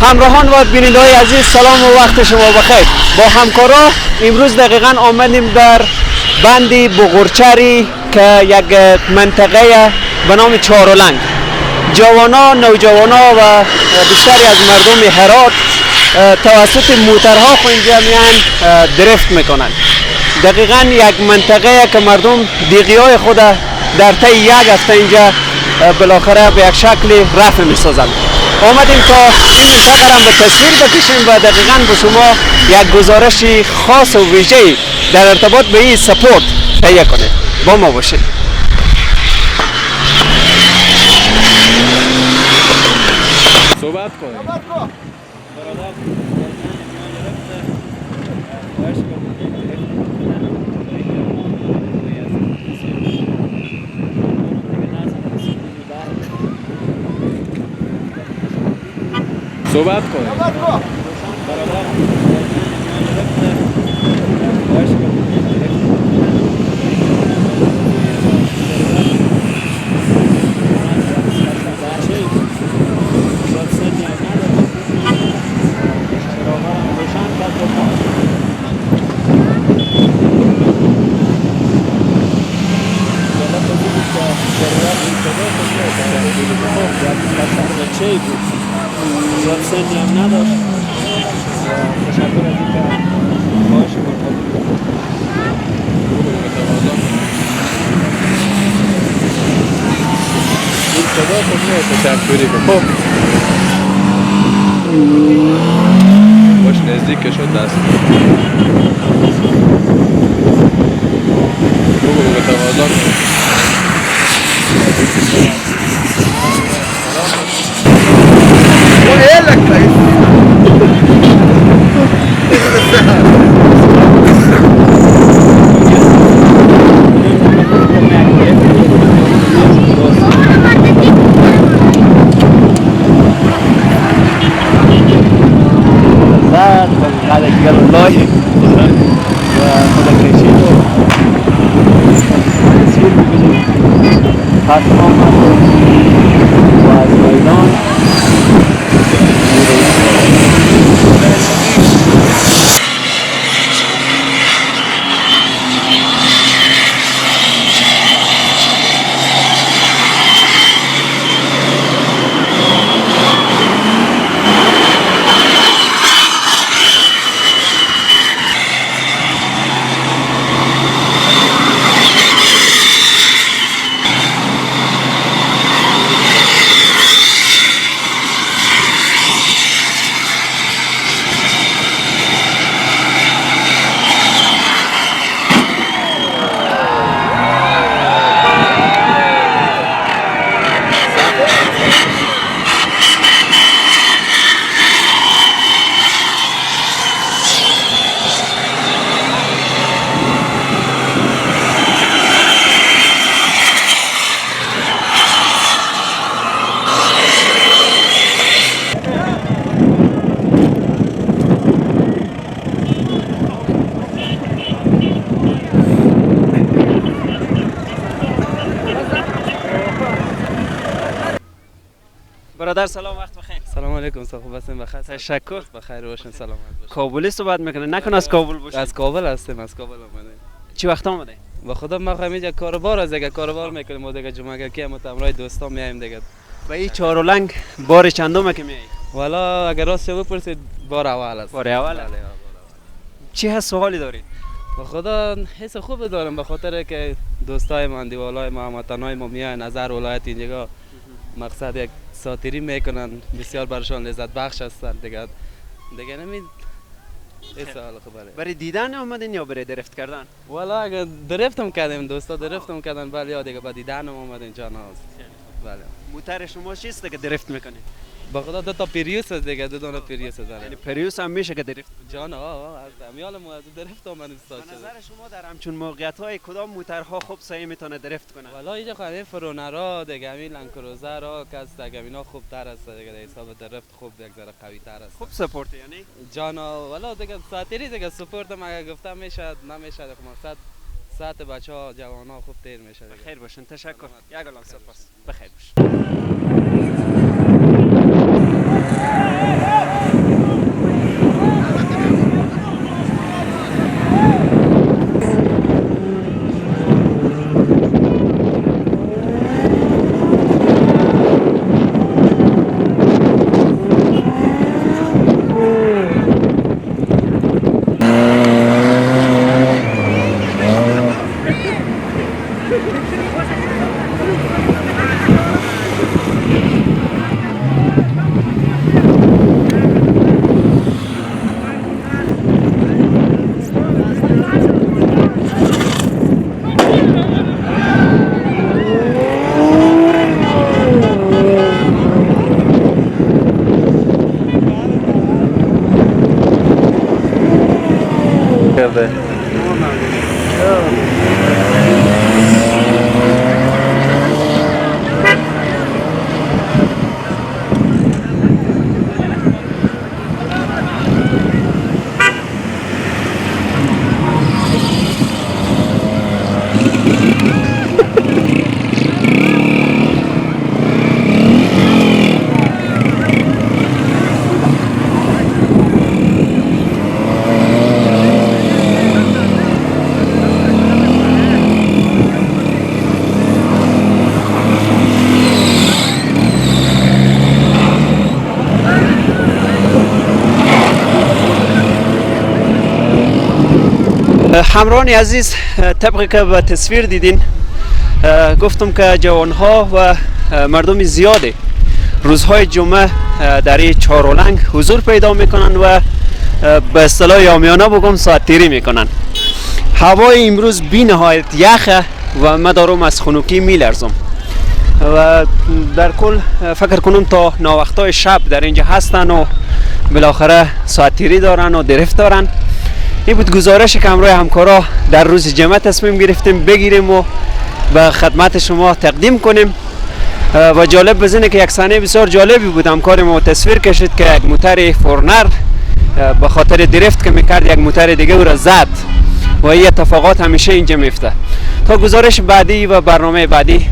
همراهان و بیننده‌های عزیز سلام و وقت شما بخیر. با همکارا امروز دقیقاً آمدیم در بندی بغورچری که یک منطقه به نام چهارلنگ. جوانا، نوجوانا و بیشتری از مردم هرات توسط موترها خو اینجا میان درفت میکنند. دقیقاً یک منطقه که مردم دیقیای خود در طی یک هفته اینجا بالاخره به یک شکل رفع میسازند. آمدیم تا این منطقه را به تصویر بکشیم و دقیقاً به شما یک گزارش خاص و ویژه‌ای در ارتباط به این سپورت تهیه کنیم. با ما باشید. صحبت کن. صحبت کن. سنی هم نداشت و تشکر از اینکه خواهش می‌کنم. این صدا کنه تشکری کن. باش نزدیک شد دست. بگو تمازان. برادر سلام، وقت بخیر. سلام علیکم، خوب هستین؟ بخیر. تشکر. بخیر باشین، سلامت باشین. کابلی صحبت میکنه، نکن از کابل باشی. از کابل هستیم، از کابل اومدیم. چی وقت اومده؟ با خدا ما خمیج کاروبار از دیگه کاروبار میکنیم، ما دیگه جمعه که ما همراه دوستان میایم دیگه. و این چهارلنگ بار چندمه که میای؟ والا اگر راست بپرسید بار اول است. بار اول. چی هست سوالی دارید؟ با خدا حس خوب دارم به خاطر که دوستای من، دیوالای ما، هموطنای ما میاین از هر ولایت اینجا مقصد یک ساتری میکنن، بسیار برشان لذت بخش هستند دیگه نمید ایسا حالا خبره. برای دیدن اومدین یا برای درفت کردن؟ والا اگر درفتم کردیم، دوستا درفتم کردن، ولی یا دیگه با دیدن اومدین جان هاست. بله. موتر شما چیست که درفت میکنید؟ با خدا دو تا پریوس است دیگه، دو تا پریوس است. یعنی پریوس هم میشه که درفت جان از امیال مو از درفت اومدن استاد شد. به نظر شما در همچون موقعیت‌های کدام موترها خوب سعی میتونه درفت کنه؟ والا اینجا خانه فرونرا دیگه، همین لنکروزر را که است دیگه، اینا خوب تر است دیگه، حساب درفت خوب یک ذره قوی تر است. خوب سپورت یعنی جان والا دیگه ساتری دیگه سپورت ما گفتم میشه نمیشه، مقصد ساعت بچه‌ها جوانا خوب تیر میشه. خیر باشین، تشکر. یک الان سپاس. بخیر باشین. همراهان عزیز، طبقی که به تصویر دیدین گفتم که جوانها و مردم زیاده روزهای جمعه در این چهارولنگ حضور پیدا میکنن و به اصطلاح عامیانه بگم ساعت تیری میکنن. هوای امروز بی نهایت یخه و من دارم از خنکی میلرزم و در کل فکر کنم تا ناوقتای شب در اینجا هستن و بالاخره ساعت تیری دارن و درفت دارن. این بود گزارش که همراه همکارا در روز جمعه تصمیم گرفتیم بگیریم و به خدمت شما تقدیم کنیم. و جالب بزنه که یک صحنه بسیار جالبی بود، همکار ما تصویر کشید که یک موتر فورنر به خاطر درفت که میکرد یک موتر دیگه او را زد و این اتفاقات همیشه اینجا میفته. تا گزارش بعدی و برنامه بعدی